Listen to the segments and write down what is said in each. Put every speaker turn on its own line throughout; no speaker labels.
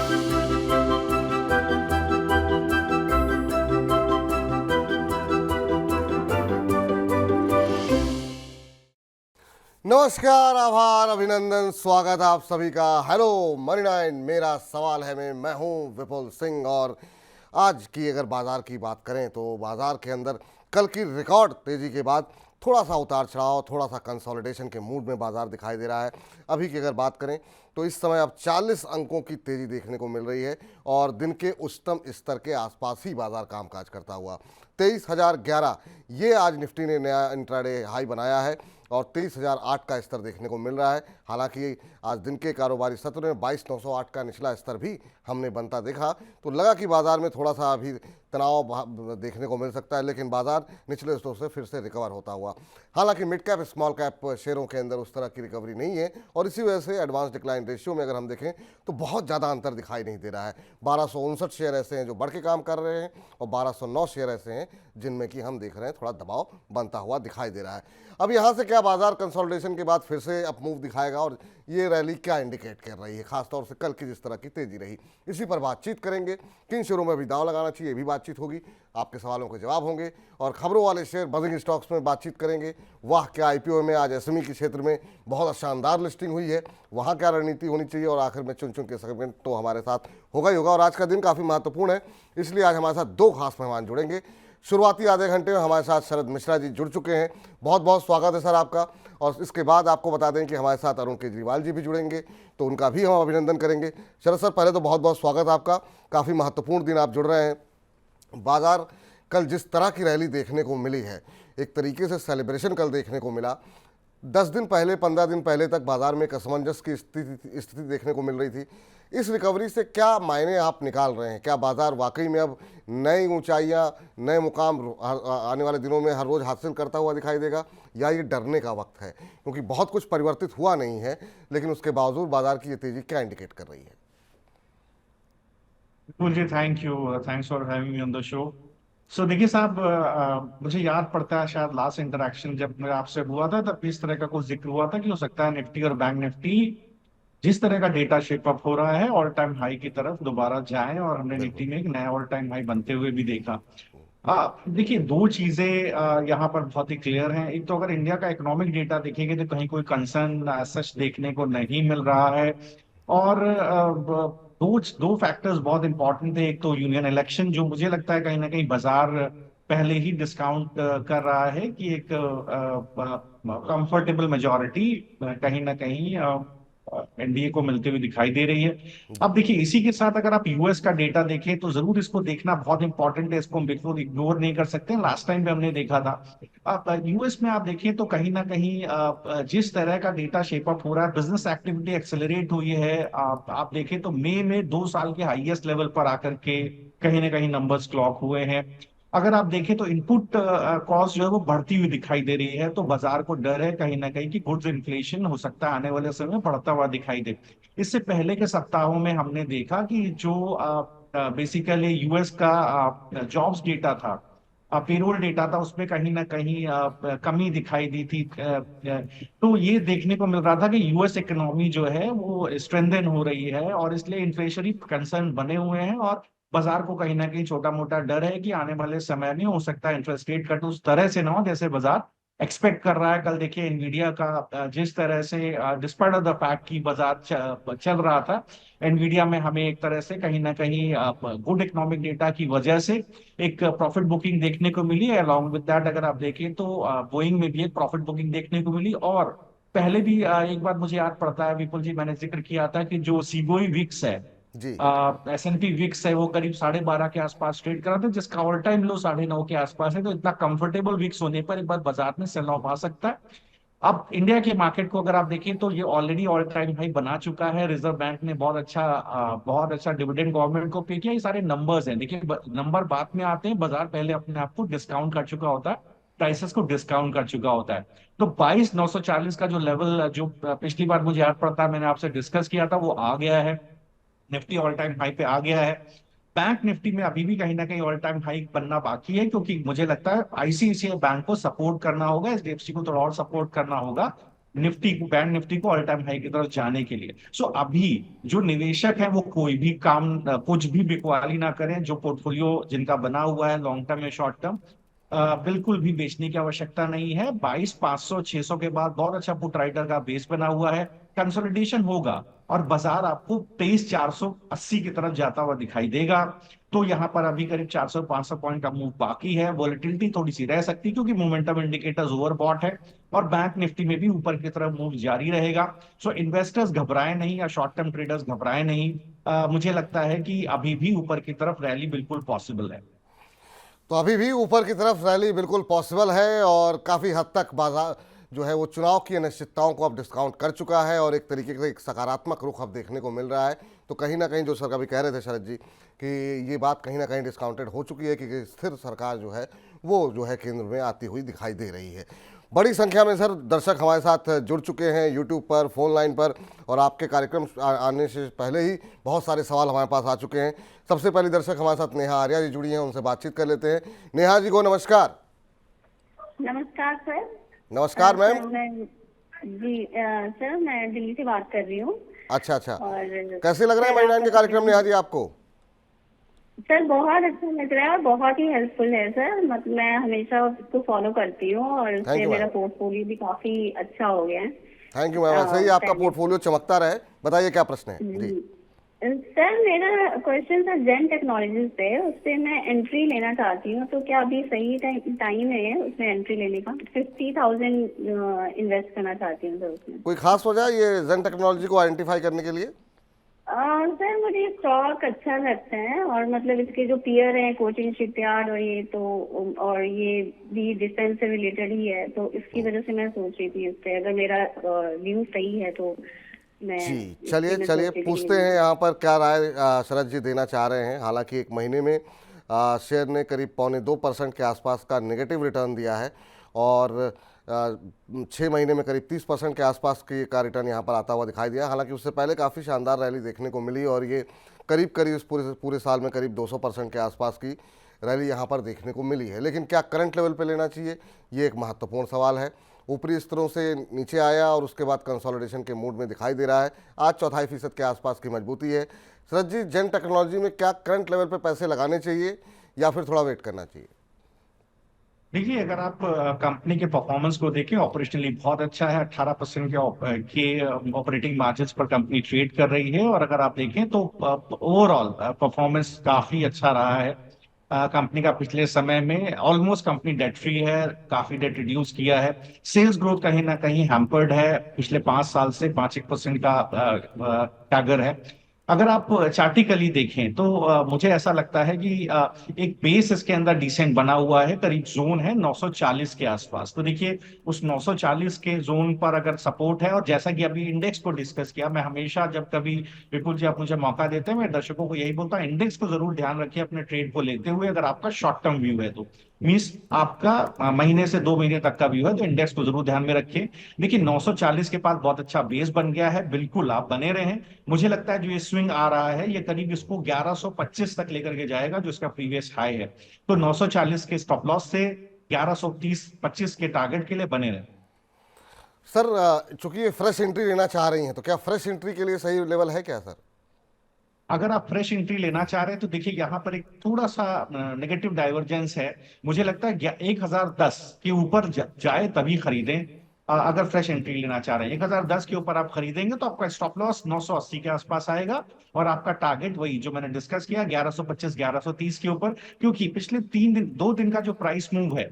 नमस्कार, आभार, अभिनंदन, स्वागत आप सभी का। हेलो मनी 9, मेरा सवाल है मैं हूं विपुल सिंह। और आज की अगर बाजार की बात करें तो बाजार के अंदर कल की रिकॉर्ड तेजी के बाद थोड़ा सा उतार चढ़ाव, थोड़ा सा कंसोलिडेशन के मूड में बाजार दिखाई दे रहा है। अभी की अगर बात करें तो इस समय अब 40 अंकों की तेजी देखने को मिल रही है और दिन के उच्चतम स्तर के आसपास ही बाजार कामकाज करता हुआ 23,011 ये आज निफ्टी ने नया इंट्राडे हाई बनाया है और 23,008 का स्तर देखने को मिल रहा है। हालांकि आज दिन के कारोबारी सत्र में 22,908 का निचला स्तर भी हमने बनता देखा, तो लगा कि बाजार में थोड़ा सा अभी तनाव देखने को मिल सकता है, लेकिन बाजार निचले स्तर से फिर से रिकवर होता हुआ। हालांकि मिड कैप स्मॉल कैप शेयरों के अंदर उस तरह की रिकवरी नहीं है और इसी वजह से एडवांस डिक्लाइन रेशियो में अगर हम देखें तो बहुत ज़्यादा अंतर दिखाई नहीं दे रहा है। 1259 शेयर ऐसे हैं जो बढ़ के काम कर रहे हैं और 1209 शेयर ऐसे हैं जिनमें कि हम देख रहे हैं थोड़ा दबाव बनता हुआ दिखाई दे रहा है। अब यहाँ से क्या बाजार कंसोलिडेशन के बाद फिर से अप मूव दिखाएगा और ये रैली क्या इंडिकेट कर रही है, खासतौर से कल की जिस तरह की तेजी रही, इसी पर बातचीत करेंगे। किन शेयरों में अभी दांव लगाना चाहिए, ये भी बातचीत होगी, आपके सवालों के जवाब होंगे और खबरों वाले शेयर बजिंग स्टॉक्स में बातचीत करेंगे। वाह, क्या आईपीओ में आज एसएमई के क्षेत्र में बहुत शानदार लिस्टिंग हुई है, वहाँ क्या रणनीति होनी चाहिए और आखिर में चुन चुन के सेगमेंट तो हमारे साथ होगा ही होगा। और आज का दिन काफ़ी महत्वपूर्ण है, इसलिए आज हमारे साथ दो खास मेहमान जुड़ेंगे। शुरुआती आधे घंटे में हमारे साथ शरद मिश्रा जी जुड़ चुके हैं, बहुत बहुत स्वागत है सर आपका। और इसके बाद आपको बता दें कि हमारे साथ अरुण केजरीवाल जी भी जुड़ेंगे, तो उनका भी हम अभिनंदन करेंगे। शरद सर, पहले तो बहुत बहुत स्वागत आपका, काफ़ी महत्वपूर्ण दिन आप जुड़ रहे हैं। बाजार कल जिस तरह की रैली देखने को मिली है, एक तरीके से सेलिब्रेशन कल देखने को मिला। 10 दिन पहले, 15 दिन पहले तक बाजार में एक असमंजस की स्थिति देखने को मिल रही थी। इस रिकवरी से क्या मायने आप निकाल रहे हैं? क्या बाजार वाकई में अब नई ऊंचाइयां, नए मुकाम आने वाले दिनों में हर रोज हासिल करता हुआ दिखाई देगा, या ये डरने का वक्त है? क्योंकि बहुत कुछ परिवर्तित हुआ नहीं है, लेकिन उसके बावजूद बाजार की ये तेजी क्या इंडिकेट कर रही है?
जी, thank you. Thanks for having me on the show. So देखिए साहब, मुझे याद पड़ता है शायद लास्ट इंटरेक्शन जब मेरा आपसे हुआ था तब इस तरह का कुछ जिक्र हुआ था कि हो सकता है निफ्टी और बैंक निफ्टी जिस तरह का डेटा शेप अप हो रहा है ऑल टाइम हाई की तरफ दोबारा जाए, और हमने निफ्टी
बिल्कुल।
में एक नया ऑल टाइम हाई बनते हुए भी देखा। देखिए, दो चीजें यहाँ पर बहुत ही क्लियर हैं। एक तो अगर इंडिया का इकोनॉमिक डेटा देखेंगे तो कहीं कोई कंसर्न सच देखने को नहीं मिल रहा है। और दो दो फैक्टर्स बहुत इंपॉर्टेंट थे। एक तो यूनियन इलेक्शन, जो मुझे लगता है कहीं ना कहीं बाजार पहले ही डिस्काउंट कर रहा है कि एक कंफर्टेबल मेजॉरिटी कहीं ना कहीं एनडीए को मिलते हुए दिखाई दे रही है। अब
जी।
देखिए, इसी के साथ अगर आप यूएस का डेटा देखें तो जरूर इसको देखना बहुत इंपॉर्टेंट है, इसको हम बिल्कुल इग्नोर नहीं कर सकते। लास्ट टाइम भी हमने देखा था। अब यूएस में आप देखें तो कहीं ना कहीं जिस तरह का डेटा शेप अप हो रहा है, बिजनेस एक्टिविटी एक्सेलरेट हुई है। आप देखें तो मई में 2 साल के हाईएस्ट लेवल पर आकर के कहीं ना कहीं नंबर्स क्लॉक हुए हैं। अगर आप देखें तो इनपुट कॉस्ट जो है वो बढ़ती हुई दिखाई दे रही है, तो बाजार को डर है कहीं ना कहीं कि गुड्स इन्फ्लेशन हो सकता है आने वाले समय में बढ़ता हुआ दिखाई दे। इससे पहले के सप्ताहों में हमने देखा कि जो बेसिकली यूएस का जॉब्स डेटा था, पेरोल डेटा था, उसमें कहीं ना कहीं कमी दिखाई दी थी। तो ये देखने को मिल रहा था कि यूएस इकोनॉमी जो है वो स्ट्रेंथन हो रही है और इसलिए इन्फ्लेशनरी कंसर्न बने हुए हैं। और बाजार को कहीं ना कहीं छोटा मोटा डर है कि आने वाले समय में हो सकता है इंटरेस्ट रेट कट उस तरह से ना हो जैसे बाजार एक्सपेक्ट कर रहा है। कल देखिए एनवीडिया का जिस तरह से डिस्पाइट ऑफ द फैक्ट की बाजार चल रहा था, एनवीडिया में हमें एक तरह से कहीं ना कहीं गुड इकोनॉमिक डेटा की वजह से एक प्रॉफिट बुकिंग देखने को मिली है। अलॉन्ग विद दैट अगर आप देखें तो बोइंग में भी एक प्रॉफिट बुकिंग देखने को मिली। और पहले भी एक बात मुझे याद पड़ता है विपुल जी, मैंने जिक्र किया था कि जो सीबोई विक्स है,
जी।
एसएनपी विक्स है, वो करीब 12.5 के आसपास ट्रेड कर रहा था, जिसका ऑल टाइम लो 9.5 के आसपास है। तो इतना कंफर्टेबल विक्स होने पर एक बार बाजार में सेल ऑफ आ सकता है। अब इंडिया के मार्केट को अगर आप देखें तो ये ऑलरेडी ऑल टाइम हाई बना चुका है। रिजर्व बैंक ने बहुत अच्छा डिविडेंड गवर्नमेंट को पे किया। ये सारे नंबर्स हैं। देखिए, नंबर बाद में आते हैं, बाजार पहले अपने आप को डिस्काउंट कर चुका होता है, प्राइसेस को डिस्काउंट कर चुका होता है। तो 22,940 का जो लेवल जो पिछली बार मुझे याद पड़ता है मैंने आपसे डिस्कस किया था, वो आ गया है। निफ्टी ऑल टाइम हाई पे आ गया है। बैंक निफ्टी में अभी भी कहीं ना कहीं ऑल टाइम हाई बनना बाकी है, क्योंकि मुझे लगता है आईसीआईसीआई बैंक को सपोर्ट करना होगा, एचडीएफसी को थोड़ा और सपोर्ट करना होगा। निफ्टी को, बैंक निफ्टी को ऑल टाइम हाई की तरफ जाने के लिए। सो अभी जो निवेशक है वो कोई भी काम, कुछ भी बिकवाली ना करें। जो पोर्टफोलियो जिनका बना हुआ है लॉन्ग टर्म या शॉर्ट टर्म, बिल्कुल भी बेचने की आवश्यकता नहीं है। 22,500 600 के बाद बहुत अच्छा पुट राइटर का बेस बना हुआ है। कंसोलिडेशन होगा और बाजार आपको 23,480 की तरफ जाता हुआ दिखाई देगा। तो यहाँ पर अभी करीब 400-500 पॉइंट का मूव बाकी है। वॉलेटिलिटी थोड़ी सी रह सकती है क्योंकि मोमेंटम इंडिकेटर्स ओवरबॉट है, और बैंक निफ्टी में भी ऊपर की तरफ मूव जारी रहेगा। सो इन्वेस्टर्स घबराए नहीं, या शॉर्ट टर्म ट्रेडर्स घबराए नहीं। मुझे लगता है कि अभी भी ऊपर की तरफ रैली बिल्कुल पॉसिबल है।
तो अभी भी ऊपर की तरफ रैली बिल्कुल पॉसिबल है और काफ़ी हद तक बाजार जो है वो चुनाव की अनिश्चितताओं को अब डिस्काउंट कर चुका है और एक तरीके से एक सकारात्मक रुख अब देखने को मिल रहा है। तो कहीं ना कहीं जो सर अभी कह रहे थे शरद जी कि ये बात कहीं ना कहीं डिस्काउंटेड हो चुकी है कि स्थिर सरकार जो है वो जो है केंद्र में आती हुई दिखाई दे रही है। बड़ी संख्या में सर दर्शक हमारे साथ जुड़ चुके हैं यूट्यूब पर, फोन लाइन पर, और आपके कार्यक्रम आने से पहले ही बहुत सारे सवाल हमारे पास आ चुके हैं। सबसे पहले दर्शक हमारे साथ नेहा आर्या जी जुड़ी हैं, उनसे बातचीत कर लेते हैं। नेहा जी को नमस्कार।
नमस्कार सर।
नमस्कार
सर
मैम।
मैं जी सर मैं दिल्ली से बात कर रही हूँ।
अच्छा अच्छा,
और
कैसे लग रहे हैं
सर
मनी नाइन के
आपका
कार्यक्रम नेहा जी आपको?
सर बहुत अच्छा लग रहा है और बहुत ही हेल्पफुल है सर। मतलब मैं हमेशा उसको फॉलो करती हूँ और
थैंक
उससे
यू
मेरा
मैम।
पोर्टफोलियो भी काफी अच्छा हो गया है।
थैंक यू मैम, ऐसे ही आपका
पहले
पोर्टफोलियो चमकता रहे। बताइए क्या प्रश्न है जी।
सर मेरा क्वेश्चन था जेन टेक्नोलॉजीज पे, उससे मैं एंट्री लेना चाहती हूँ। तो क्या अभी सही टाइम है उसमें एंट्री लेने का? 50,000 इन्वेस्ट करना चाहती हूँ सर उसमें।
कोई खास वजह ये जेन टेक्नोलॉजी को आइडेंटिफाई करने के लिए?
सर मुझे स्टॉक अच्छा लगता है और मतलब इसके जो पीयर हैं कोचिंग शिपयार्ड और ये तो, और ये भी डिफेंस से रिलेटेड ही है, तो इसकी वजह से मैं सोच रही थी इस पे। अगर मेरा व्यू सही है तो मैं
जी
इस
चलिए
पे मैं
चलिए
सोच रही थी
पूछते हैं यहाँ पर क्या राय शरद जी देना चाह रहे हैं। हालांकि एक महीने में शेयर ने करीब 1.25% के आसपास का नेगेटिव रिटर्न दिया है और 6 महीने में करीब 30% के आसपास का रिटर्न यहाँ पर आता हुआ दिखाई दिया। हालांकि उससे पहले काफ़ी शानदार रैली देखने को मिली और ये करीब करीब इस पूरे पूरे साल में करीब 200% के आसपास की रैली यहाँ पर देखने को मिली है। लेकिन क्या करंट लेवल पे लेना चाहिए, ये एक महत्वपूर्ण सवाल है। ऊपरी स्तरों से नीचे आया और उसके बाद कंसोलिडेशन के मूड में दिखाई दे रहा है। आज 4.5% के आसपास की मजबूती है। शरद जी, जेन टेक्नोलॉजी में क्या करंट लेवल पे पैसे लगाने चाहिए या फिर थोड़ा वेट करना चाहिए?
देखिए, अगर आप कंपनी के परफॉर्मेंस को देखें, ऑपरेशनली बहुत अच्छा है। 18% के ऑपरेटिंग मार्जिन्स पर कंपनी ट्रेड कर रही है। और अगर आप देखें तो ओवरऑल परफॉर्मेंस काफी अच्छा रहा है कंपनी का पिछले समय में। ऑलमोस्ट कंपनी डेट फ्री है, काफी डेट रिड्यूस किया है। सेल्स ग्रोथ कहीं ना कहीं हैम्पर्ड है, पिछले 5 साल से 5% का कैगर है। अगर आप चार्टिकली देखें तो मुझे ऐसा लगता है कि एक बेस इसके अंदर डिसेंट बना हुआ है। करीब जोन है 940 के आसपास। तो देखिए, उस 940 के जोन पर अगर सपोर्ट है, और जैसा कि अभी इंडेक्स को डिस्कस किया, मैं हमेशा जब कभी विपुल जी आप मुझे मौका देते हैं मैं दर्शकों को यही बोलता हूँ, इंडेक्स को जरूर ध्यान रखिए अपने ट्रेड को लेते हुए। अगर आपका शॉर्ट टर्म व्यू है तो मीन्स आपका महीने से 2 महीने तक का व्यू है तो इंडेक्स को जरूर ध्यान में रखिए। देखिए, 940 के पास बहुत अच्छा बेस बन गया है, बिल्कुल आप बने रहें। मुझे लगता है जो ये स्विंग आ रहा है ये करीब इसको 1125 तक लेकर के जाएगा, जो इसका प्रीवियस हाई है। तो 940 के स्टॉप लॉस से 1130-25 के टारगेट के लिए बने रहे।
सर चूंकि ये फ्रेश एंट्री लेना चाह रही हैं तो क्या फ्रेश एंट्री के लिए सही लेवल है क्या सर?
अगर आप फ्रेश एंट्री लेना चाह रहे हैं तो देखिए, यहाँ पर एक थोड़ा सा नेगेटिव डाइवर्जेंस है। मुझे लगता है 1010 के ऊपर जाए तभी खरीदें। अगर फ्रेश एंट्री लेना चाह रहे हैं 1010 के ऊपर आप खरीदेंगे तो आपका स्टॉप लॉस 980 के आसपास आएगा, और आपका टारगेट वही जो मैंने डिस्कस किया 1125 1130 के ऊपर। क्योंकि पिछले 2 दिन का जो प्राइस मूव है,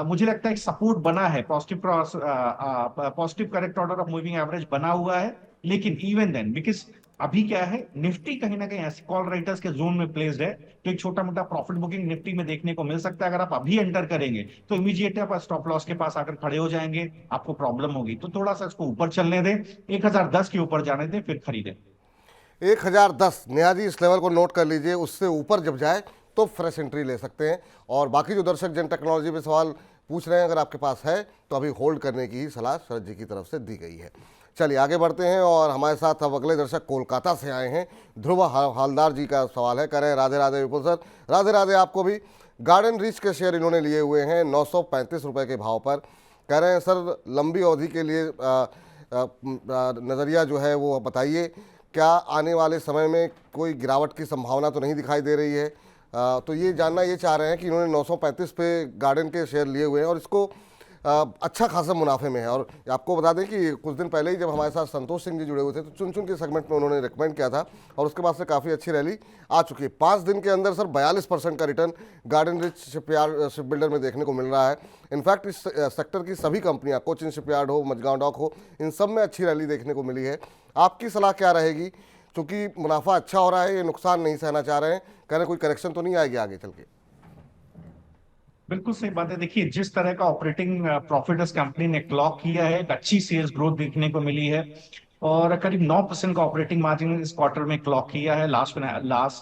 मुझे लगता है एक सपोर्ट बना है, positive correct order of moving average बना हुआ है। लेकिन इवन देन, बिकॉज अभी क्या है, निफ्टी कहीं ना कहीं ऐसे कॉल राइटर्स के जोन में प्लेस्ड है, तो एक छोटा मोटा प्रॉफिट बुकिंग निफ्टी में देखने को मिल सकता है। अगर आप अभी एंटर करेंगे तो इमीडिएट आप स्टॉप लॉस के पास आकर खड़े हो जाएंगे, आपको प्रॉब्लम होगी। तो थोड़ा सा इसको ऊपर चलने दें, 1010 के ऊपर जाने दें, फिर खरीदें।
1010, नेहा जी इस लेवल को नोट कर लीजिए। उससे ऊपर जब जाए तो फ्रेश एंट्री ले सकते हैं। और बाकी जो दर्शक जेन टेक्नोलॉजी पे सवाल पूछ रहे हैं, अगर आपके पास है तो अभी होल्ड करने की ही सलाह शरद जी की तरफ से दी गई है। चलिए आगे बढ़ते हैं और हमारे साथ अब अगले दर्शक कोलकाता से आए हैं। ध्रुव हालदार जी का सवाल है, कह रहे हैं राधे राधे विपुल सर। राधे राधे आपको भी। गार्डन रीच के शेयर इन्होंने लिए हुए हैं 935 रुपये के भाव पर। कह रहे हैं सर लंबी अवधि के लिए नज़रिया जो है वो बताइए, क्या आने वाले समय में कोई गिरावट की संभावना तो नहीं दिखाई दे रही है? तो ये जानना ये चाह रहे हैं कि इन्होंने 935 पे गार्डन के शेयर लिए हुए हैं और इसको अच्छा खासा मुनाफे में है। और आपको बता दें कि कुछ दिन पहले ही जब हमारे साथ संतोष सिंह जी जुड़े हुए थे तो चुन चुन के सेगमेंट में उन्होंने रिकमेंड किया था और उसके बाद से काफ़ी अच्छी रैली आ चुकी है। 5 दिन के अंदर सर 42% का return garden rich ship builder में देखने को मिल रहा है। इनफैक्ट इस सेक्टर की सभी कंपनियां, कोचिन शिपयार्ड हो, मझगांव डॉक हो, इन सब में अच्छी रैली देखने को मिली है। आपकी सलाह क्या रहेगी? क्योंकि मुनाफा अच्छा हो रहा है, ये नुकसान नहीं सहना चाह रहे हैं, कह रहे हैं कोई करेक्शन तो नहीं आएगी आगे चल के?
बिल्कुल सही बात है। देखिए, जिस तरह का ऑपरेटिंग प्रॉफिट इस कंपनी ने क्लॉक किया है, एक अच्छी सेल्स ग्रोथ देखने को मिली है और करीब 9% का ऑपरेटिंग मार्जिन इस क्वार्टर में क्लॉक किया है, last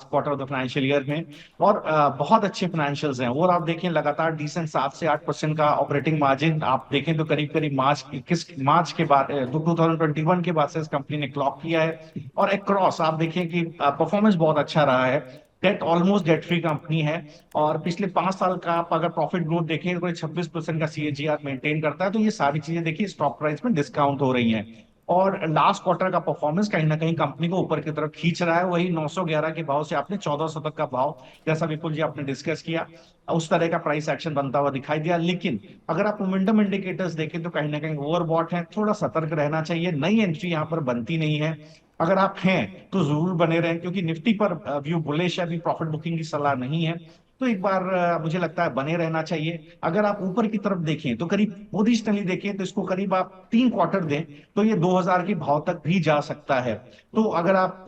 quarter of the financial year में। और बहुत अच्छे फाइनेंशियल्स हैं। और आप देखें लगातार डिसेंट 7 से 8% का ऑपरेटिंग मार्जिन आप देखें तो करीब करीब मार्च के बाद 2021 के बाद से इस कंपनी ने क्लॉक किया है। और अक्रॉस आप देखें कि परफॉर्मेंस बहुत अच्छा रहा है। Debt almost debt free company है और पिछले 5 साल का आप अगर प्रॉफिट ग्रोथ देखें तो 26% का सीएजीआर मेंटेन करता है। तो ये सारी चीजें देखिए स्टॉक प्राइस में डिस्काउंट हो रही हैं और लास्ट क्वार्टर का परफॉर्मेंस कहीं ना कहीं कंपनी को ऊपर की तरफ खींच रहा है। वही 911 के भाव से आपने 1400 तक का भाव, जैसा विपुल जी आपने डिस्कस किया, उस तरह का प्राइस एक्शन बनता हुआ दिखाई दिया। लेकिन अगर आप मोमेंटम इंडिकेटर्स देखें तो कहीं ना कहीं ओवरबॉट है, थोड़ा सतर्क रहना चाहिए। नई एंट्री यहाँ पर बनती नहीं है। अगर आप हैं तो जरूर बने रहें क्योंकि निफ्टी पर व्यू बुलिश है, अभी प्रॉफिट बुकिंग की सलाह नहीं है। तो एक बार मुझे लगता है बने रहना चाहिए। अगर आप ऊपर की तरफ देखें तो करीब पोजिशनली देखें तो इसको करीब आप 3 क्वार्टर दें तो ये 2000 के भाव तक भी जा सकता है। तो अगर आप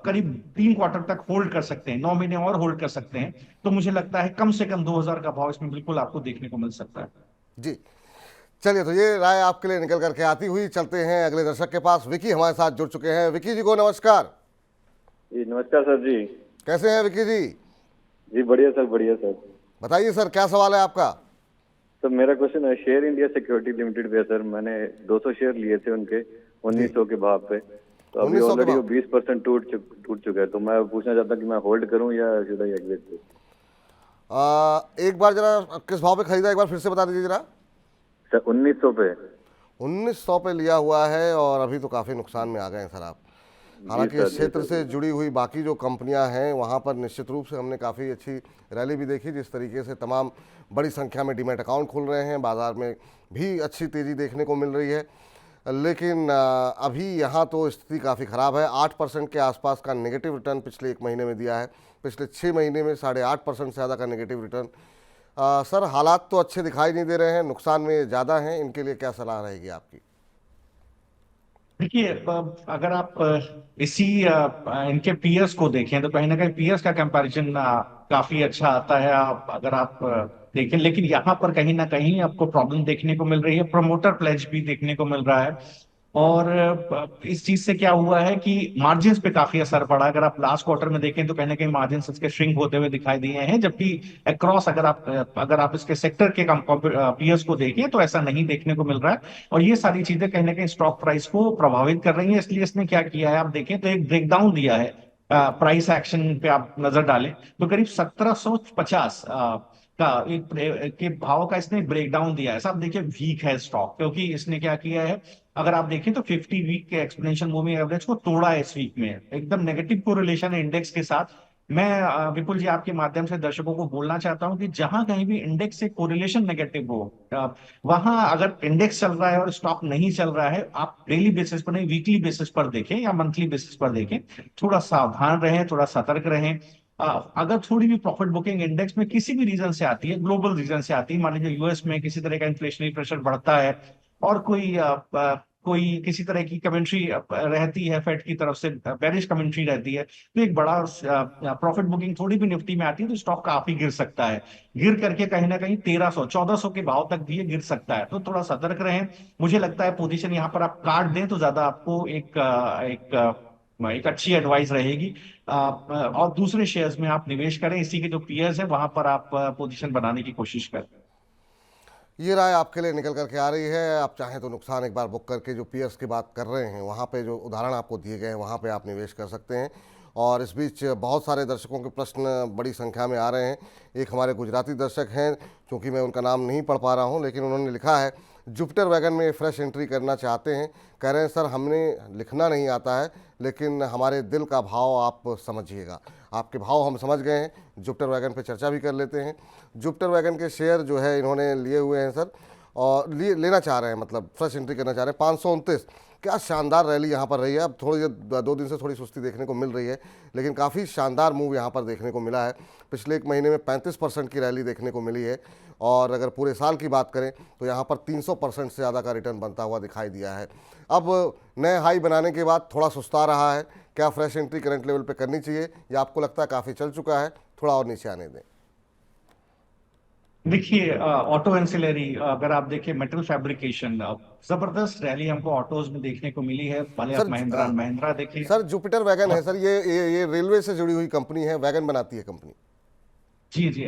करीब 3 क्वार्टर तक होल्ड कर सकते हैं, 9 महीने और होल्ड कर सकते हैं, तो मुझे लगता है कम से कम 2000 का भाव इसमें बिल्कुल आपको देखने को मिल सकता है।
जी, चलिए, तो ये राय आपके लिए निकल करके आती हुई चलते हैं अगले दर्शक के पास। विकी हमारे साथ जुड़ चुके हैं। विकी जी को नमस्कार।
जी नमस्कार सर जी।
कैसे हैं विकी जी?
जी बढ़िया सर, बढ़िया सर।
बताइए सर, क्या सवाल है आपका?
सर मेरा क्वेश्चन है शेयर इंडिया सिक्योरिटी लिमिटेड पे है सर। मैंने 200 शेयर लिए थे उनके 1900 के भाव पे, तो अभी
1900 के
ऑलरेडी वो
भाव?
20% टूट चुका है। तो मैं पूछना चाहता हूं कि मैं होल्ड करूं या शुड आई एग्जिट?
एक बार जरा किस भाव पे खरीदा, एक बार फिर से बता दीजिए जरा।
सर 1900 पे।
1900 पे लिया हुआ है और अभी तो काफ़ी नुकसान में आ गए हैं सर आप। हालांकि
सर,
इस
जी
क्षेत्र
सर।
से जुड़ी हुई बाकी जो कंपनियां हैं वहां पर निश्चित रूप से हमने काफ़ी अच्छी रैली भी देखी। जिस तरीके से तमाम बड़ी संख्या में डीमैट अकाउंट खुल रहे हैं, बाजार में भी अच्छी तेज़ी देखने को मिल रही है। लेकिन अभी यहाँ तो स्थिति काफ़ी ख़राब है। 8% के आसपास का नेगेटिव रिटर्न पिछले 1 महीने में दिया है। पिछले 6 महीने में 8.5% से ज़्यादा का नेगेटिव रिटर्न। सर हालात तो अच्छे दिखाई नहीं दे रहे हैं, नुकसान में ज़्यादा हैं। इनके लिए क्या सलाह रहेगी आपकी?
देखिए, अगर आप इनके पीएस को देखें तो कहीं ना कहीं पीएस का कंपैरिजन काफी अच्छा आता है। आप अगर आप देखें, लेकिन यहाँ पर कहीं ना कहीं आपको प्रॉब्लम देखने को मिल रही है। प्रमोटर प्लेज भी देखने को मिल रहा है और इस चीज से क्या हुआ है कि मार्जिन्स पे काफी असर पड़ा। अगर आप लास्ट क्वार्टर में देखें तो कहीं ना कहीं मार्जिन्स इसके श्रिंक होते हुए दिखाई दिए हैं, जबकि अक्रॉस अगर आप इसके सेक्टर के पीएस को देखें तो ऐसा नहीं देखने को मिल रहा है। और ये सारी चीजें कहीं ना कहीं स्टॉक प्राइस को प्रभावित कर रही हैं। इसलिए इसने क्या किया है, आप देखें तो एक ब्रेकडाउन दिया है। प्राइस एक्शन पे आप नजर डालें तो करीब 1750 का के भाव का इसने ब्रेकडाउन दिया है। साहब देखिए, वीक है स्टॉक क्योंकि इसने क्या किया है, अगर आप देखें तो 50 वीक के एक्सपोनेंशियल मूविंग एवरेज को तोड़ा है। इस वीक में एकदम नेगेटिव कोरिलेशन है इंडेक्स के साथ। मैं विपुल जी आपके माध्यम से दर्शकों को बोलना चाहता हूं कि जहां कहीं भी इंडेक्स से कोरिलेशन नेगेटिव हो, वहां अगर इंडेक्स चल रहा है और स्टॉक नहीं चल रहा है, आप डेली बेसिस पर नहीं, वीकली बेसिस पर देखें या मंथली बेसिस पर देखें। थोड़ा सावधान रहें, थोड़ा सतर्क रहें। अगर थोड़ी भी प्रॉफिट बुकिंग इंडेक्स में किसी भी रीजन से आती है, ग्लोबल रीजन से आती है, मान लीजिए यूएस में किसी तरह का इन्फ्लेशनरी प्रेशर बढ़ता है और कोई किसी तरह की कमेंट्री रहती है, फेड की तरफ से बेरिश कमेंट्री रहती है, तो एक बड़ा प्रॉफिट बुकिंग थोड़ी भी निफ्टी में आती है तो स्टॉक काफी गिर सकता है। गिर करके कहीं ना कहीं 1300 1400 के भाव तक भी ये गिर सकता है। तो थोड़ा सतर्क रहें। मुझे लगता है पोजीशन यहाँ पर आप काट दें तो ज्यादा आपको एक अच्छी एडवाइस रहेगी। और दूसरे शेयर्स में आप निवेश करें, इसी के जो पीयर्स है वहां पर आप पोजीशन बनाने की कोशिश करें।
ये राय आपके लिए निकल करके आ रही है। आप चाहें तो नुकसान एक बार बुक करके जो पीएस की बात कर रहे हैं वहाँ पे जो उदाहरण आपको दिए गए हैं वहाँ पे आप निवेश कर सकते हैं। और इस बीच बहुत सारे दर्शकों के प्रश्न बड़ी संख्या में आ रहे हैं। एक हमारे गुजराती दर्शक हैं, क्योंकि मैं उनका नाम नहीं पढ़ पा रहा हूं, लेकिन उन्होंने लिखा है जुपिटर वैगन में फ्रेश एंट्री करना चाहते हैं। कह रहे हैं सर हमने लिखना नहीं आता है, लेकिन हमारे दिल का भाव आप समझिएगा। आपके भाव हम समझ गए हैं। जुपिटर वैगन पे चर्चा भी कर लेते हैं। जुपिटर वैगन के शेयर जो है इन्होंने लिए हुए हैं सर, और लेना चाह रहे हैं, मतलब फ्रेश एंट्री करना चाह रहे हैं। 529, क्या शानदार रैली यहाँ पर रही है। अब थोड़ी 2 दिन से थोड़ी सुस्ती देखने को मिल रही है, लेकिन काफ़ी शानदार मूव यहाँ पर देखने को मिला है। पिछले 1 महीने में 35% की रैली देखने को मिली है, और अगर पूरे साल की बात करें तो यहाँ पर 300% से ज़्यादा का रिटर्न बनता हुआ दिखाई दिया है। अब नए हाई बनाने के बाद थोड़ा सुस्ता रहा है। क्या फ्रेश एंट्री करंट लेवल पे करनी चाहिए, या आपको लगता है काफ़ी चल चुका है, थोड़ा और नीचे आने दें?
देखिए, ऑटो एंसिलरी अगर आप देखें, मेटल फैब्रिकेशन, जबरदस्त रैली हमको ऑटोज में देखने को मिली है। भले आप
सर
महिंद्रा एंड महिंद्रा देखिए।
सर जुपिटर वैगन है
और
सर, ये रेलवे से जुड़ी हुई कंपनी है, वैगन बनाती है कंपनी।
जी जी,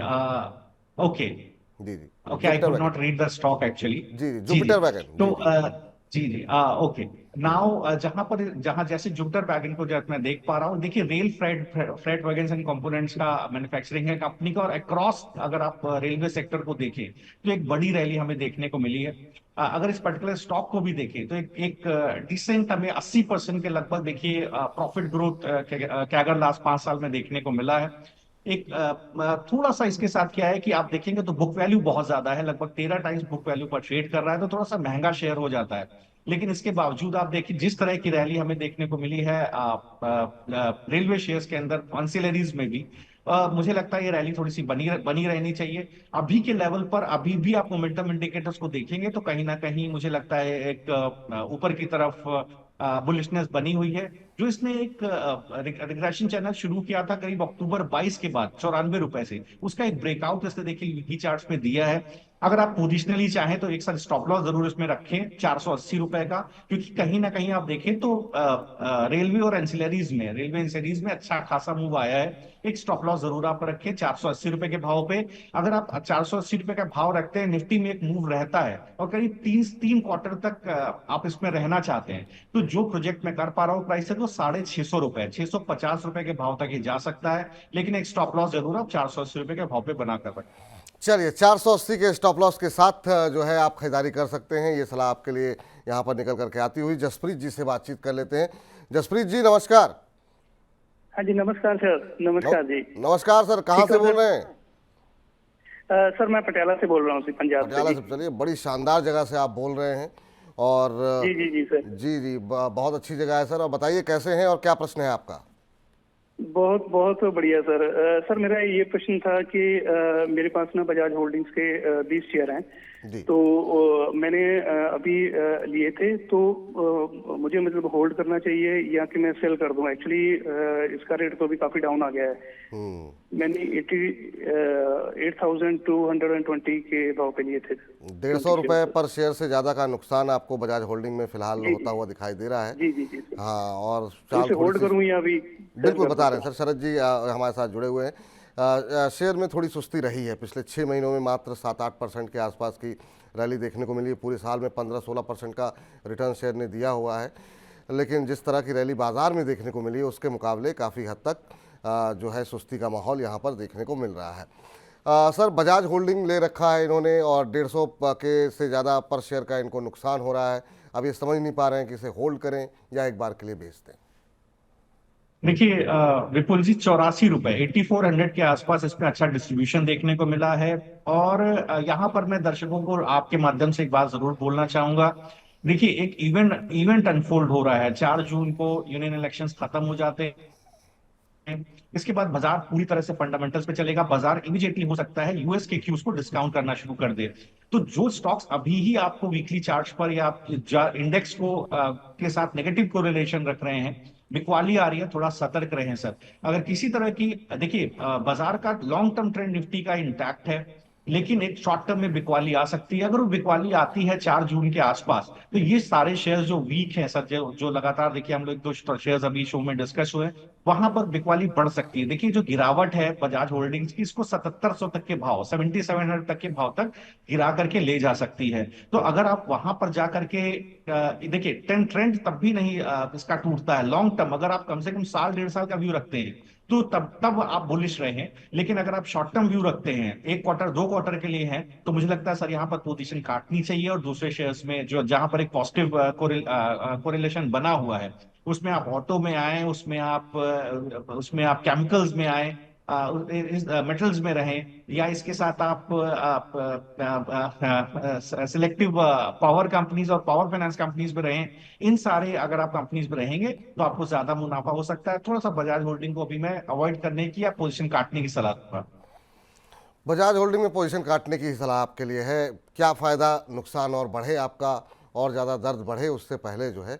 ओके
जी जी,
okay, I
Jupiter
could
wagon.
Not read the stock actually.
जी जी,
जी जी।
जुपिटर वैगन,
तो
जी जी।
जी जी, ओके। नाउ जहां जैसे जुपिटर वैगन को जब मैं देख पा रहा हूँ, देखिए rail freight freight wagons and components का मैन्युफैक्चरिंग है कंपनी का, और अक्रॉस अगर आप रेलवे सेक्टर को देखें तो एक बड़ी रैली हमें देखने को मिली है। अगर इस पर्टिकुलर स्टॉक को भी देखें तो एक डिसेंट हमें 80% के लगभग देखिए प्रॉफिट ग्रोथ कैगर लास्ट 5 साल में देखने को मिला है। एक थोड़ा सा इसके साथ क्या है कि आप देखेंगे तो बुक वैल्यू बहुत ज्यादा है, लगभग 13 टाइम्स बुक वैल्यू पर ट्रेड कर रहा है, तो थोड़ा सा महंगा शेयर हो जाता है। लेकिन इसके बावजूद आप देखिए जिस तरह की रैली हमें देखने को मिली है रेलवे शेयर्स के अंदर, ऑन्सिलरीज में भी, मुझे लगता है ये रैली थोड़ी सी बनी बनी रहनी चाहिए। अभी के लेवल पर अभी भी आप मोमेंटम इंडिकेटर्स को देखेंगे तो कहीं ना कहीं मुझे लगता है एक ऊपर की तरफ बुलिशनेस बनी हुई है। जो इसने एक रिग्रेशन चैनल शुरू किया था करीब अक्टूबर 22 के बाद 94 रुपए से, उसका एक ब्रेकआउट इसने देखिए वीकली चार्ट्स पे दिया है। अगर आप पोजिशनली चाहें तो एक साथ स्टॉप लॉस जरूर इसमें रखें 480 रुपए का, क्योंकि कहीं ना कहीं आप देखें तो रेलवे और एंसिलरीज में, रेलवे एंसिलरीज में अच्छा खासा मूव आया है। एक स्टॉप लॉस जरूर आप रखें 480 रुपए के भाव पे। अगर आप 480 रुपए का भाव रखते हैं, निफ्टी में एक मूव रहता है और करीब 3 क्वार्टर तक आप इसमें रहना चाहते हैं, तो जो प्रोजेक्ट में कर पा रहा हूँ प्राइस है तो 650 रुपए, 650 रुपए के भाव तक ये जा सकता है। लेकिन एक स्टॉप लॉस जरूर आप 480 रुपए के भाव पे बनाकर रखें।
चलिए, 480 के स्टॉप लॉस के साथ जो है आप खरीदारी कर सकते हैं। ये सलाह आपके लिए यहाँ पर निकल करके आती हुई। जसप्रीत जी से बातचीत कर लेते हैं। जसप्रीत जी नमस्कार।
हाँ जी, नमस्कार सर। नमस्कार जी।
नमस्कार सर, कहाँ
ठीक
से
है
बोल
सर।
रहे हैं?
सर मैं पटियाला से बोल रहा हूँ, पंजाब से
पटियाला
जी।
से। चलिए, बड़ी शानदार जगह से आप बोल रहे हैं, और
जी जी जी सर।
जी जी, बहुत अच्छी जगह है सर। और बताइए कैसे हैं और क्या प्रश्न है आपका?
बहुत बहुत बढ़िया सर। सर मेरा ये प्रश्न था कि मेरे पास ना बजाज होल्डिंग्स के 20 शेयर हैं,
जी
तो मैंने अभी लिए थे, तो मुझे मतलब होल्ड करना चाहिए या कि मैं सेल कर दूं? एक्चुअली इसका रेट तो अभी काफी डाउन आ गया है। मैंने 8,220 के भाव पे लिए थे।
150 रुपये पर शेयर से ज़्यादा का नुकसान आपको बजाज होल्डिंग में फिलहाल होता हुआ दिखाई दे रहा है।
जी जी जी सर।
हाँ, और
तो
चाल
इसे
थोड़ी
होल्ड
सी,
करूं या अभी
बिल्कुल बता रहे हैं सर। शरद जी हमारे साथ जुड़े हुए हैं। शेयर में थोड़ी सुस्ती रही है। पिछले 6 महीनों में मात्र 7-8% के आसपास की रैली देखने को मिली है। पूरे साल में 15-16% का रिटर्न शेयर ने दिया हुआ है, लेकिन जिस तरह की रैली बाजार में देखने को मिली है उसके मुकाबले काफ़ी हद तक जो है सुस्ती का माहौल यहाँ पर देखने को मिल रहा है। सर, बजाज होल्डिंग ले रखा है इन्होंने, और 150 के से ज़्यादा पर शेयर का इनको नुकसान हो रहा है। अब ये समझ नहीं पा रहे हैं कि इसे होल्ड करें या एक बार के लिए बेच दें।
देखिए विपुल जी, 84 रुपए 8400 के आसपास इसमें अच्छा डिस्ट्रीब्यूशन देखने को मिला है। और यहाँ पर मैं दर्शकों को आपके माध्यम से एक बात जरूर बोलना चाहूंगा। देखिए, एक इवेंट अनफोल्ड हो रहा है। 4 जून को यूनियन इलेक्शंस खत्म हो जाते हैं। इसके बाद बाजार पूरी तरह से फंडामेंटल्स पे चलेगा। बाजार इमीडिएटली हो सकता है यूएस के क्यूज को डिस्काउंट करना शुरू कर दे। तो जो स्टॉक्स अभी ही आपको वीकली चार्ट्स पर या इंडेक्स को के साथ नेगेटिव कोरिलेशन रख रहे हैं, बिकवाली आ रही है, थोड़ा सतर्क रहें सर। अगर किसी तरह की, देखिए बाजार का लॉन्ग टर्म ट्रेंड निफ्टी का इंटैक्ट है, लेकिन एक शॉर्ट टर्म में बिकवाली आ सकती है। अगर वो बिकवाली आती है 4 जून के आसपास, तो ये सारे शेयर्स जो वीक हैं सर, जो लगातार देखिए हम लोग 2 शेयर्स अभी शो में डिस्कस हुए, वहां पर बिकवाली बढ़ सकती है। देखिए जो गिरावट है बजाज होल्डिंग्स की, इसको 7700 तक के भाव, 7700 तक के भाव तक गिरा करके ले जा सकती है। तो अगर आप वहां पर जा करके देखिए ट्रेंड ट्रेंड तब भी नहीं इसका टूटता है। लॉन्ग टर्म अगर आप कम से कम साल 1.5 साल का व्यू रखते हैं तो तब तब आप बुलिश रहे हैं। लेकिन अगर आप शॉर्ट टर्म व्यू रखते हैं, 1 क्वार्टर 2 क्वार्टर के लिए हैं, तो मुझे लगता है सर यहाँ पर पोजीशन काटनी चाहिए और दूसरे शेयर्स में जो जहां पर एक पॉजिटिव कोरिलेशन बना हुआ है उसमें आप ऑटो में आए, उसमें आप केमिकल्स में आए, मेटल्स में रहें, या इसके साथ आप सिलेक्टिव पावर कंपनीज और पावर फाइनेंस कंपनीज में रहें। इन सारे अगर आप कंपनीज में रहेंगे तो आपको ज्यादा मुनाफा हो सकता है। थोड़ा सा बजाज होल्डिंग को अभी मैं अवॉइड करने की या पोजीशन काटने की सलाह दूंगा।
बजाज होल्डिंग में पोजीशन काटने की सलाह आपके लिए है। क्या फ़ायदा नुकसान और बढ़े आपका, और ज़्यादा दर्द बढ़े उससे पहले जो है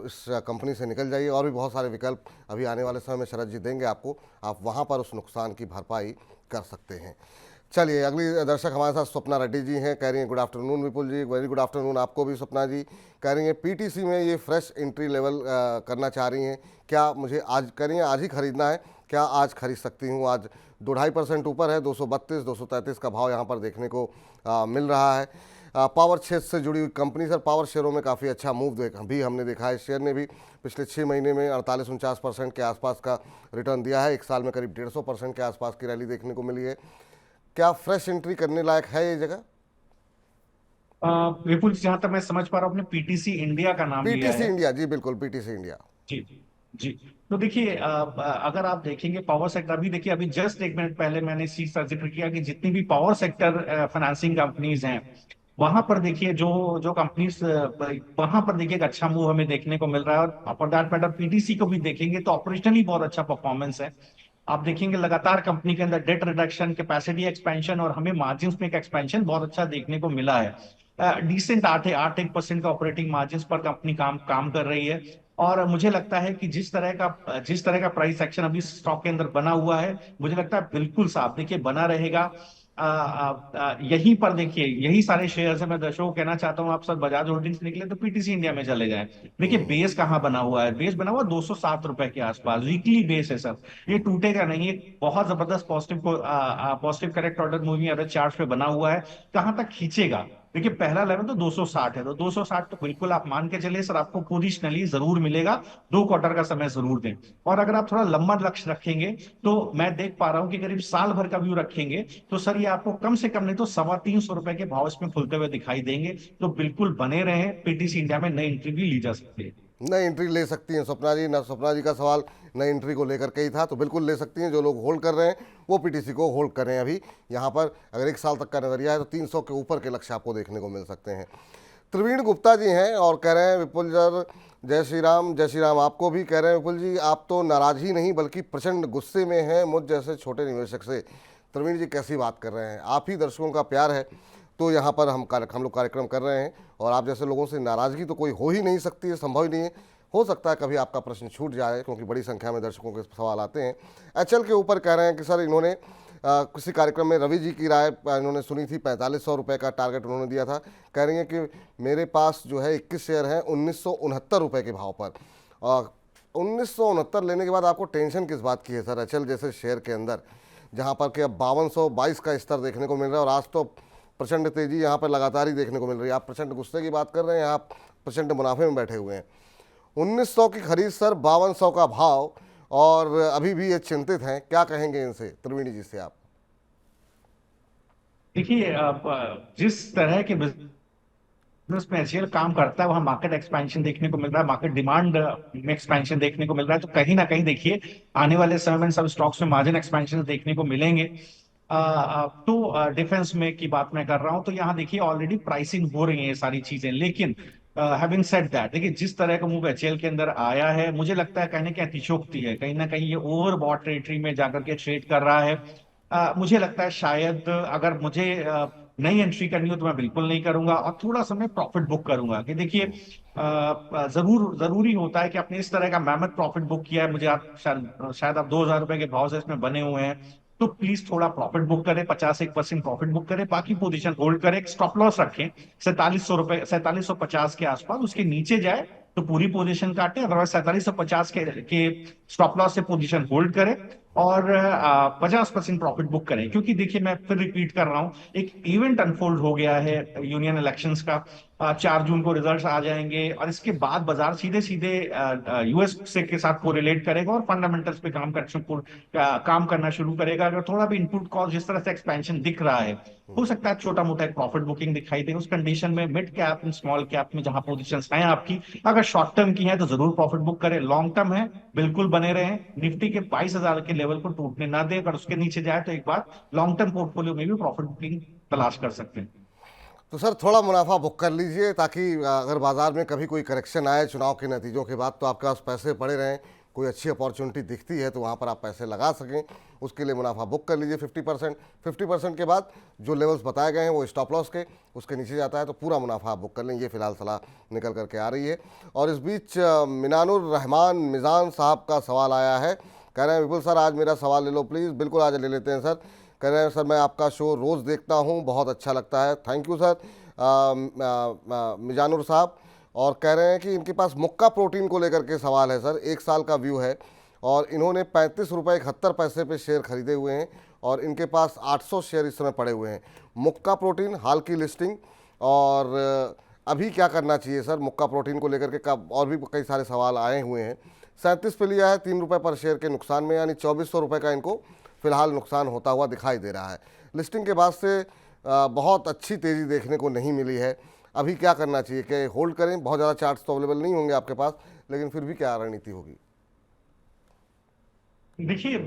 इस कंपनी से निकल जाइए। और भी बहुत सारे विकल्प अभी आने वाले समय में शरद जी देंगे आपको, आप वहाँ पर उस नुकसान की भरपाई कर सकते हैं। चलिए अगली दर्शक हमारे साथ स्वप्ना रेड्डी जी हैं, कह रही हैं गुड आफ्टरनून विपुल जी। वेरी गुड आफ्टरनून आपको भी स्वप्ना जी। कह रही हैं पीटीसी में ये फ्रेश एंट्री लेवल करना चाह रही हैं, क्या मुझे आज कह रही हैं आज ही खरीदना है, क्या आज खरीद सकती हूँ? आज 2.5% ऊपर है, 232 233 का भाव यहाँ पर देखने को मिल रहा है। पावर क्षेत्र से जुड़ी हुई कंपनी सर, पावर शेयरों में काफ़ी अच्छा मूव भी हमने देखा है। शेयर ने भी पिछले 6 महीने में 48-49% के आसपास का रिटर्न दिया है। एक साल में करीब 150% के आसपास की रैली देखने को मिली है। क्या फ्रेश एंट्री करने लायक है ये जगह?
विपुल, जहां तक मैं समझ पा रहा हूँ आपने पीटीसी इंडिया का नाम लिया
पीटीसी
है।
इंडिया, जी बिल्कुल पीटीसी इंडिया।
जी जी। तो देखिए अगर आप देखेंगे पावर सेक्टर, अभी देखिए अभी जस्ट 1 मिनट पहले मैंने इस चीज का जिक्र किया कि जितनी भी पावर सेक्टर फाइनेंसिंग कंपनीज हैं वहां पर देखिए जो जो कंपनीज वहां पर देखिए एक अच्छा मूव हमें देखने को मिल रहा है। और फॉर दैट मैटर पीटीसी को भी देखेंगे तो ऑपरेशनली बहुत अच्छा परफॉर्मेंस है। आप देखेंगे लगातार कंपनी के अंदर डेट रिडक्शन, कैपेसिटी एक्सपेंशन और हमें मार्जिन में एक एक्सपेंशन बहुत अच्छा देखने को मिला है। डिसेंट 8-1% का ऑपरेटिंग मार्जिन पर कंपनी काम काम कर रही है। और मुझे लगता है कि जिस तरह का प्राइस एक्शन अभी स्टॉक के अंदर बना हुआ है, मुझे लगता है बिल्कुल साफ देखिए बना रहेगा। यहीं पर देखिए यही सारे शेयर्स है। मैं दर्शकों को कहना चाहता हूं आप सब बजाज होल्डिंग्स निकले तो पीटीसी इंडिया में चले जाएं। देखिए बेस कहाँ बना हुआ है, बेस बना हुआ 207 रुपए के आसपास, वीकली बेस है सर, ये टूटेगा नहीं। ये बहुत जबरदस्त positive correct order moving average chart पे बना हुआ है। कहाँ तक खींचेगा? देखिए पहला लेवल तो 260 है, तो 260 तो बिल्कुल आप मान के चलिए सर आपको पोजिशनली जरूर मिलेगा। 2 क्वार्टर का समय जरूर दें। और अगर आप थोड़ा लंबा लक्ष्य रखेंगे तो मैं देख पा रहा हूं कि करीब साल भर का व्यू रखेंगे तो सर ये आपको कम से कम नहीं तो 325 रुपए के भाव इसमें खुलते हुए दिखाई देंगे। तो बिल्कुल बने रहे, पीटीसी इंडिया में नई एंट्री भी ली जा सकती है।
नई एंट्री ले सकती हैं स्वप्ना जी ना? स्वप्ना जी का सवाल नई एंट्री को लेकर के ही था, तो बिल्कुल ले सकती हैं। जो लोग होल्ड कर रहे हैं वो पीटीसी को होल्ड कर रहे हैं। अभी यहाँ पर अगर 1 साल तक का नजरिया है तो 300 के ऊपर के लक्ष्य आपको देखने को मिल सकते हैं। प्रवीण गुप्ता जी हैं और कह रहे हैं विपुल सर जय श्री राम। जय श्री राम आपको भी। कह रहे हैं विपुल जी आप तो नाराज ही नहीं बल्कि प्रचंड गुस्से में हैं मुझ जैसे छोटे निवेशक से। प्रवीण जी कैसी बात कर रहे हैं? आप ही दर्शकों का प्यार है तो यहाँ पर हम लोग कार्यक्रम कर रहे हैं, और आप जैसे लोगों से नाराज़गी तो कोई हो ही नहीं सकती है, संभव ही नहीं है। हो सकता है कभी आपका प्रश्न छूट जाए क्योंकि बड़ी संख्या में दर्शकों के सवाल आते हैं। एचएल के ऊपर कह रहे हैं कि सर इन्होंने किसी कार्यक्रम में रवि जी की राय इन्होंने सुनी थी, 4500 रुपये का टारगेट उन्होंने दिया था। कह रही हैं कि मेरे पास जो है 21 शेयर हैं 1969 रुपये के भाव पर। और 1969 लेने के बाद आपको टेंशन किस बात की है सर एचएल जैसे शेयर के अंदर, जहाँ पर कि अब 5222 का स्तर देखने को मिल रहा है और आज तो प्रचंड तेजी यहाँ पर लगातार ही देखने को मिल रही है। आप प्रचंड गुस्से की बात कर रहे हैं, आप प्रचंड मुनाफे में बैठे हुए हैं। 1900 की खरीद सर, 5200 का भाव, और अभी भी ये चिंतित हैं, क्या कहेंगे इनसे? त्रिवेणी जी से आप।
देखिए जिस तरह के बिजनेस में एचसीएल काम करता है वहां मार्केट एक्सपेंशन देखने को मिल रहा है, मार्केट डिमांड में एक्सपेंशन देखने को मिल रहा है। तो कहीं ना कहीं देखिए आने वाले समय में सब स्टॉक्स में मार्जिन एक्सपेंशन देखने को मिलेंगे। तो डिफेंस में की बात मैं कर रहा हूं तो यहाँ देखिए ऑलरेडी प्राइसिंग हो रही है ये सारी चीजें। लेकिन हैविंग सेड दैट देखिए जिस तरह का मूव एचएल के अंदर आया है मुझे लगता है कहीं ना कहीं अतिशोक्ति है, कहीं ना कहीं ये ओवरबॉट टेरिटरी में जाकर के ट्रेड कर रहा है। मुझे लगता है शायद अगर मुझे नई एंट्री करनी हो तो मैं बिल्कुल नहीं करूंगा और थोड़ा सा मैं प्रॉफिट बुक करूंगा कि देखिए जरूरी होता है कि आपने इस तरह का मैमथ प्रॉफिट बुक किया है। मुझे आप शायद आप 2000 रुपए के भाव से इसमें बने हुए हैं तो प्लीज थोड़ा प्रॉफिट बुक करें, 51% प्रॉफिट बुक करें, बाकी पोजीशन होल्ड करें, स्टॉप लॉस रखें 4750 के आसपास। उसके नीचे जाए तो पूरी पोजीशन काटे, अदरवाइज 4750 के स्टॉप लॉस से पोजीशन होल्ड करें और 50% प्रॉफिट बुक करें। क्योंकि देखिए मैं फिर रिपीट कर रहा हूं, एक इवेंट अनफोल्ड हो गया है यूनियन इलेक्शंस का। 4 जून को रिजल्ट्स आ जाएंगे और इसके बाद बाजार सीधे सीधे यूएस से के साथ कोरिलेट करेगा और फंडामेंटल्स पे काम करना शुरू करेगा। अगर थोड़ा भी इनपुट कॉस्ट जिस तरह से एक्सपेंशन दिख रहा है, हो सकता है छोटा मोटा एक प्रॉफिट बुकिंग दिखाई दे। उस कंडीशन में mid cap and small cap में जहां पोजीशंस हैं आपकी, अगर शॉर्ट टर्म की है तो जरूर प्रॉफिट बुक करें, लॉन्ग टर्म है बिल्कुल बने रहें। निफ्टी के 22,000 के लेवल को टूटने ना दे, अगर उसके नीचे जाए तो एक बार लॉन्ग टर्म पोर्टफोलियो में भी प्रॉफिट बुकिंग तलाश कर सकते हैं।
तो सर थोड़ा मुनाफा बुक कर लीजिए, ताकि अगर बाजार में कभी कोई करेक्शन आए चुनाव के नतीजों के बाद तो आपके पास पैसे पड़े रहें, कोई अच्छी अपॉर्चुनिटी दिखती है तो वहाँ पर आप पैसे लगा सकें। उसके लिए मुनाफा बुक कर लीजिए 50% के बाद जो लेवल्स बताए गए हैं वो स्टॉप लॉस के, उसके नीचे जाता है तो पूरा मुनाफा आप बुक कर लें। ये फिलहाल सलाह निकल करके आ रही है। और इस बीच मिनानुर रहमान मिजान साहब का सवाल आया है, कह रहे हैं विपुल सर आज मेरा सवाल ले लो प्लीज़। बिल्कुल आज ले लेते हैं सर। कह रहे हैं सर मैं आपका शो रोज़ देखता हूँ, बहुत अच्छा लगता है। थैंक यू सर मिजानुर साहब। और कह रहे हैं कि इनके पास मुक्का प्रोटीन को लेकर के सवाल है सर। 1 साल का व्यू है और इन्होंने 35 रुपये 71 पैसे पे शेयर खरीदे हुए हैं और इनके पास 800 शेयर इस समय पड़े हुए हैं। मुक्का प्रोटीन हाल की लिस्टिंग, और अभी क्या करना चाहिए सर मुक्का प्रोटीन को लेकर के? कब और भी कई सारे सवाल आए हुए हैं। 37 पे लिया है, 3 रुपये पर शेयर के नुकसान में, यानी 2400 रुपये का इनको फिलहाल नुकसान होता हुआ दिखाई दे रहा है। लिस्टिंग के बाद से बहुत अच्छी तेज़ी देखने को नहीं मिली है। अभी क्या करना चाहिए? कि होल्ड करें? बहुत ज़्यादा चार्ट्स तो अवेलेबल नहीं होंगे आपके पास, लेकिन फिर भी क्या रणनीति होगी?
देखिए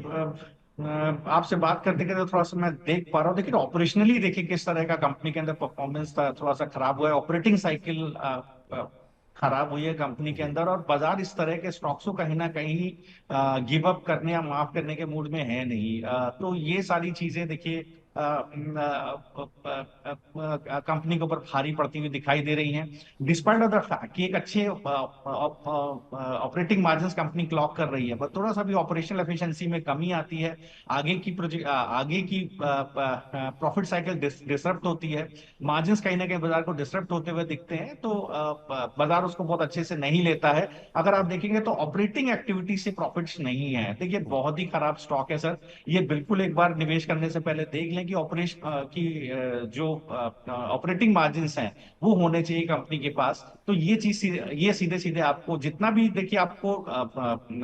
आपसे बात करते करते थोड़ा सा मैं देख पा रहा हूँ। देखिए ऑपरेशनली देखिए किस तरह का कंपनी के अंदर परफॉर्मेंस थोड़ा सा खराब हुआ है। ऑपरेटिंग साइकिल खराब हुई है कंपनी के अंदर और बाजार इस तरह के स्टॉक्स को कहीं ना कहीं गिव अप करने या माफ करने के मूड में है नहीं। तो ये सारी चीजें देखिए कंपनी के ऊपर भारी पड़ती हुई दिखाई दे रही हैं। डिस्पाइट ऑफ द फैक्ट कि एक अच्छे ऑपरेटिंग मार्जिन्स कंपनी क्लॉक कर रही है, पर थोड़ा सा भी ऑपरेशनल एफिशिएंसी में कमी आती है। आगे की प्रॉफिट साइकिल डिसरप्ट होती है, मार्जिन्स कहीं ना कहीं बाजार को डिसरप्ट होते हुए दिखते हैं, तो बाजार उसको बहुत अच्छे से नहीं लेता है। अगर आप देखेंगे तो ऑपरेटिंग एक्टिविटी से प्रॉफिट्स नहीं है। देखिए बहुत ही खराब स्टॉक है सर। ये बिल्कुल एक बार निवेश करने से पहले देख लें कि जो ऑपरेटिंग मार्जिन्स हैं वो होने चाहिए कंपनी के पास। तो ये सीधे सीधे आपको जितना भी देखिए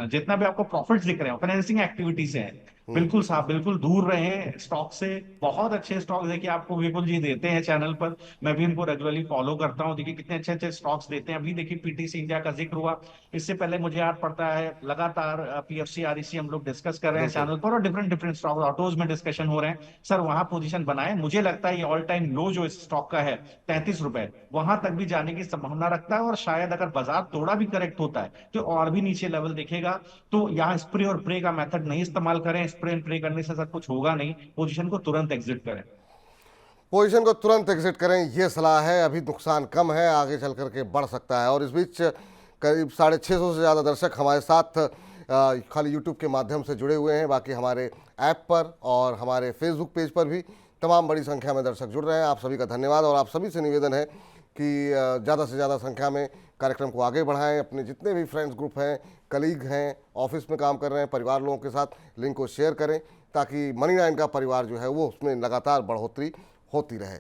जितना भी आपको प्रॉफिट्स दिख रहे हैं फाइनेंसिंग एक्टिविटी से हैं, बिल्कुल साहब बिल्कुल दूर रहे स्टॉक से। बहुत अच्छे स्टॉक्स देखिए आपको विपुल जी देते हैं चैनल पर, मैं भी इनको रेगुलरली फॉलो करता हूं। देखिए कितने अच्छे अच्छे स्टॉक्स देते हैं। अभी देखिए पीटीसी इंडिया का जिक्र हुआ, इससे पहले मुझे याद पड़ता है लगातार पीएफसी आरईसी हम लोग डिस्कस कर रहे हैं चैनल पर, और डिफरेंट डिफरेंट स्टॉक ऑटोज में डिस्कशन हो रहे हैं। सर वहां पोजीशन बनाए, मुझे लगता है ये ऑल टाइम लो जो इस स्टॉक का है 33 रुपए, वहां तक भी जाने की संभावना रखता है। और शायद अगर बाजार थोड़ा भी करेक्ट होता है तो और भी नीचे लेवल देखेगा। तो यहाँ स्प्रे और प्रे का मेथड नहीं इस्तेमाल करें। स्प्रे एंड प्रे करने से सर कुछ होगा नहीं, पोजीशन को तुरंत एग्जिट करें।
पोजीशन को तुरंत एग्जिट करें, ये सलाह है। अभी नुकसान कम है, आगे चल करके बढ़ सकता है। और इस बीच करीब 650 से ज़्यादा दर्शक हमारे साथ खाली यूट्यूब के माध्यम से जुड़े हुए हैं, बाकी हमारे ऐप पर और हमारे फेसबुक पेज पर भी तमाम बड़ी संख्या में दर्शक जुड़ रहे हैं। आप सभी का धन्यवाद। और आप सभी से निवेदन है कि ज़्यादा से ज़्यादा संख्या में कार्यक्रम को आगे बढ़ाएं। अपने जितने भी फ्रेंड्स ग्रुप हैं, कलीग हैं, ऑफिस में काम कर रहे हैं, परिवार लोगों के साथ लिंक को शेयर करें, ताकि मनी 9 का परिवार जो है वो उसमें लगातार बढ़ोतरी होती रहे।